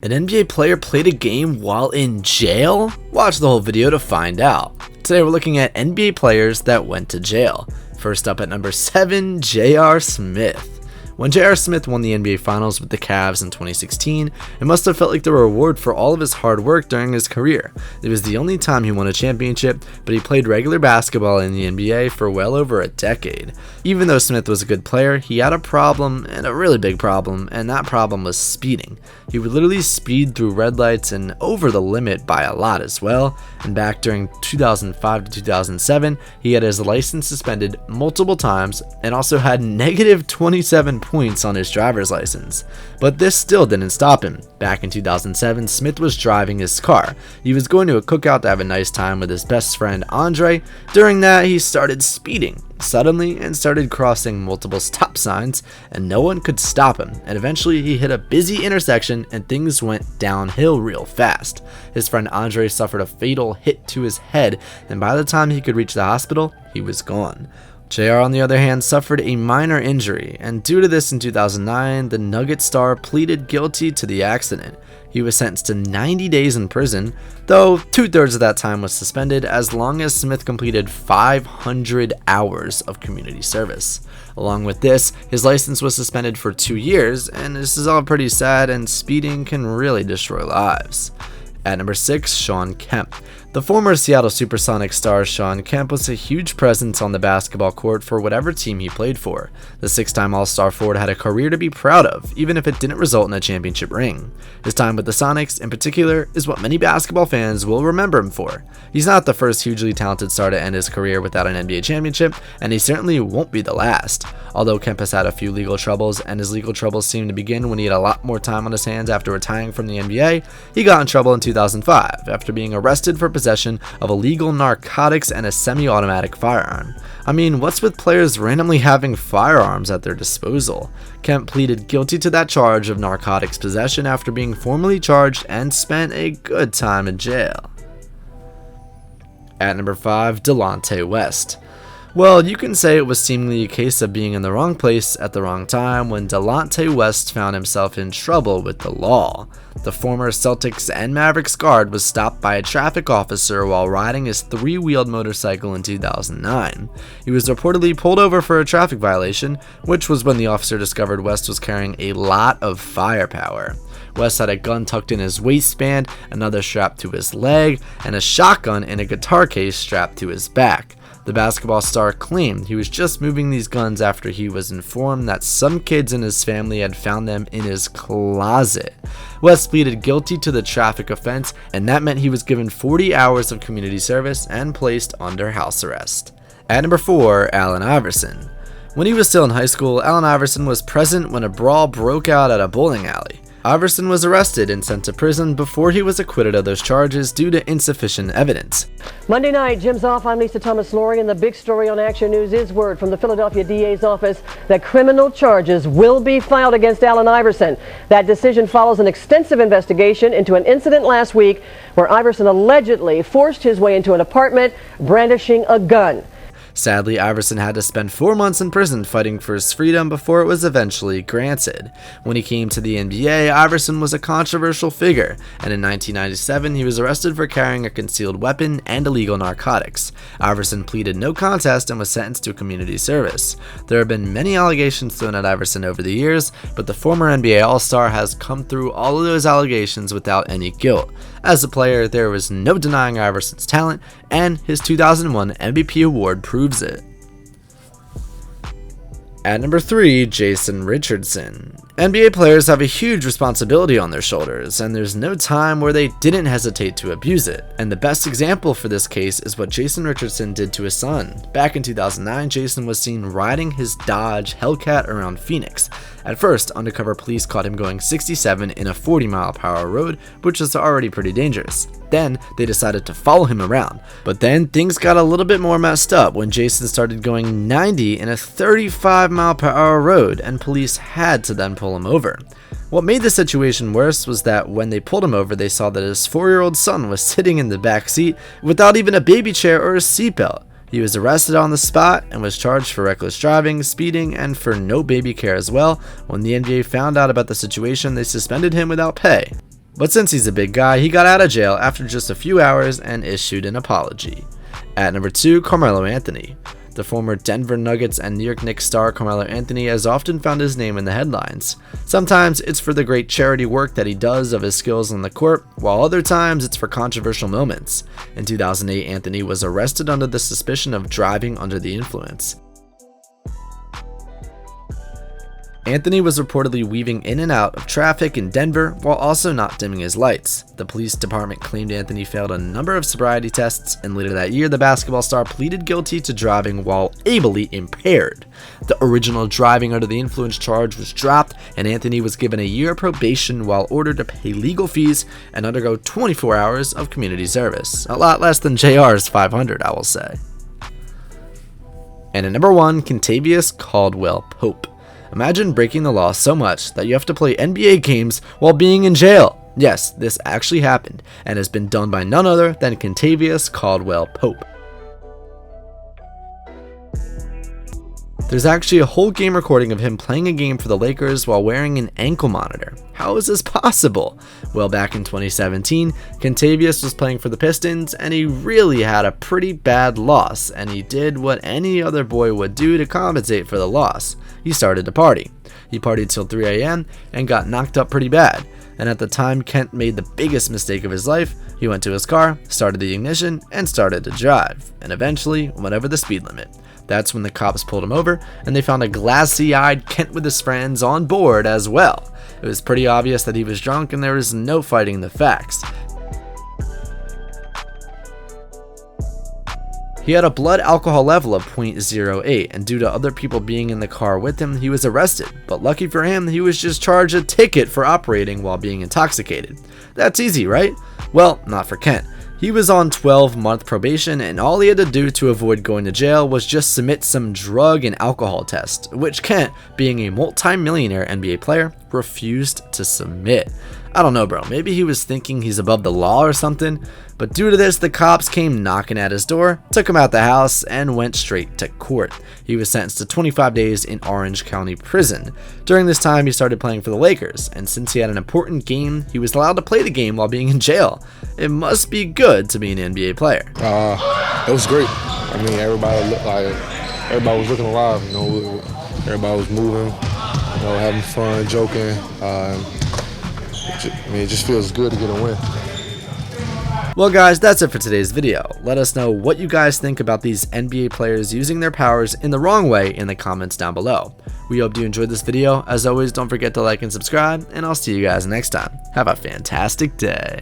An NBA player played a game while in jail? Watch the whole video to find out. Today we're looking at NBA players that went to jail. First up at number 7, J.R. Smith. When J.R. Smith won the NBA Finals with the Cavs in 2016, it must have felt like the reward for all of his hard work during his career. It was the only time he won a championship, but he played regular basketball in the NBA for well over a decade. Even though Smith was a good player, he had a problem, and a really big problem, and that problem was speeding. He would literally speed through red lights and over the limit by a lot as well, and back during 2005 to 2007, he had his license suspended multiple times and also had negative 27 points on his driver's license. But this still didn't stop him. Back in 2007, Smith was driving his car. He was going to a cookout to have a nice time with his best friend Andre. During that, he started speeding suddenly and started crossing multiple stop signs, and no one could stop him, and eventually he hit a busy intersection and things went downhill real fast. His friend Andre suffered a fatal hit to his head, and by the time he could reach the hospital, he was gone. JR, on the other hand, suffered a minor injury, and due to this in 2009, the Nugget star pleaded guilty to the accident. He was sentenced to 90 days in prison, though 2/3 of that time was suspended as long as Smith completed 500 hours of community service. Along with this, his license was suspended for 2 years, and this is all pretty sad, and speeding can really destroy lives. At number 6, Shawn Kemp. The former Seattle Supersonics star Shawn Kemp was a huge presence on the basketball court for whatever team he played for. The 6-time All-Star forward had a career to be proud of, even if it didn't result in a championship ring. His time with the Sonics, in particular, is what many basketball fans will remember him for. He's not the first hugely talented star to end his career without an NBA championship, and he certainly won't be the last. Although Kemp has had a few legal troubles, and his legal troubles seemed to begin when he had a lot more time on his hands after retiring from the NBA, he got in trouble in 2005 after being arrested for possession of illegal narcotics and a semi-automatic firearm. I mean, what's with players randomly having firearms at their disposal? Kemp pleaded guilty to that charge of narcotics possession after being formally charged and spent a good time in jail. At number 5, Delonte West. Well, you can say it was seemingly a case of being in the wrong place at the wrong time when Delonte West found himself in trouble with the law. The former Celtics and Mavericks guard was stopped by a traffic officer while riding his 3-wheeled motorcycle in 2009. He was reportedly pulled over for a traffic violation, which was when the officer discovered West was carrying a lot of firepower. West had a gun tucked in his waistband, another strapped to his leg, and a shotgun in a guitar case strapped to his back. The basketball star claimed he was just moving these guns after he was informed that some kids in his family had found them in his closet. West pleaded guilty to the traffic offense, and that meant he was given 40 hours of community service and placed under house arrest. At number 4, Allen Iverson. When he was still in high school, Allen Iverson was present when a brawl broke out at a bowling alley. Iverson was arrested and sent to prison before he was acquitted of those charges due to insufficient evidence. Monday night, Jim's off. I'm Lisa Thomas-Laurie, and the big story on Action News is word from the Philadelphia DA's office that criminal charges will be filed against Allen Iverson. That decision follows an extensive investigation into an incident last week where Iverson allegedly forced his way into an apartment brandishing a gun. Sadly, Iverson had to spend 4 months in prison fighting for his freedom before it was eventually granted. When he came to the NBA, Iverson was a controversial figure, and in 1997 he was arrested for carrying a concealed weapon and illegal narcotics. Iverson pleaded no contest and was sentenced to community service. There have been many allegations thrown at Iverson over the years, but the former NBA All-Star has come through all of those allegations without any guilt. As a player, there was no denying Iverson's talent, and his 2001 MVP award proves it. At number 3, Jason Richardson. NBA players have a huge responsibility on their shoulders, and there's no time where they didn't hesitate to abuse it. And the best example for this case is what Jason Richardson did to his son. Back in 2009, Jason was seen riding his Dodge Hellcat around Phoenix. At first, undercover police caught him going 67 in a 40-mile-per-hour road, which was already pretty dangerous. Then, they decided to follow him around. But then, things got a little bit more messed up when Jason started going 90 in a 35-mile-per-hour road, and police had to then pull him over. What made the situation worse was that when they pulled him over, they saw that his 4-year-old son was sitting in the back seat without even a baby chair or a seatbelt. He was arrested on the spot and was charged for reckless driving, speeding, and for no baby care as well. When the NBA found out about the situation, they suspended him without pay. But since he's a big guy, he got out of jail after just a few hours and issued an apology. At number 2, Carmelo Anthony. The former Denver Nuggets and New York Knicks star Carmelo Anthony has often found his name in the headlines. Sometimes it's for the great charity work that he does of his skills on the court, while other times it's for controversial moments. In 2008, Anthony was arrested under the suspicion of driving under the influence. Anthony was reportedly weaving in and out of traffic in Denver while also not dimming his lights. The police department claimed Anthony failed a number of sobriety tests, and later that year the basketball star pleaded guilty to driving while ably impaired. The original driving under the influence charge was dropped, and Anthony was given a year of probation while ordered to pay legal fees and undergo 24 hours of community service. A lot less than JR's 500, I will say. And at number 1, Kentavious Caldwell-Pope. Imagine breaking the law so much that you have to play NBA games while being in jail. Yes, this actually happened and has been done by none other than Kentavious Caldwell-Pope. There's actually a whole game recording of him playing a game for the Lakers while wearing an ankle monitor. How is this possible? Well, back in 2017, Kentavious was playing for the Pistons and he really had a pretty bad loss, and he did what any other boy would do to compensate for the loss. He started to party. He partied till 3 a.m. and got knocked up pretty bad. And at the time Kent made the biggest mistake of his life, he went to his car, started the ignition, and started to drive, and eventually went over the speed limit. That's when the cops pulled him over, and they found a glassy-eyed Kent with his friends on board as well. It was pretty obvious that he was drunk, and there was no fighting the facts. He had a blood alcohol level of 0.08, and due to other people being in the car with him, he was arrested. But lucky for him, he was just charged a ticket for operating while being intoxicated. That's easy, right? Well, not for Kent. He was on 12-month probation, and all he had to do to avoid going to jail was just submit some drug and alcohol test, which Kent, being a multi-millionaire NBA player, refused to submit. I don't know, bro, maybe he was thinking he's above the law or something, but due to this, the cops came knocking at his door, took him out the house, and went straight to court. He was sentenced to 25 days in Orange County Prison. During this time, he started playing for the Lakers, and since he had an important game, he was allowed to play the game while being in jail. It must be good to be an NBA player. It was great. I mean, everybody was looking alive, you know, everybody was moving, you know, having fun, joking. It just feels good to get a win. Well guys, that's it for today's video. Let us know what you guys think about these NBA players using their powers in the wrong way in the comments down below. We hope you enjoyed this video. As always, don't forget to like and subscribe, and I'll see you guys next time. Have a fantastic day.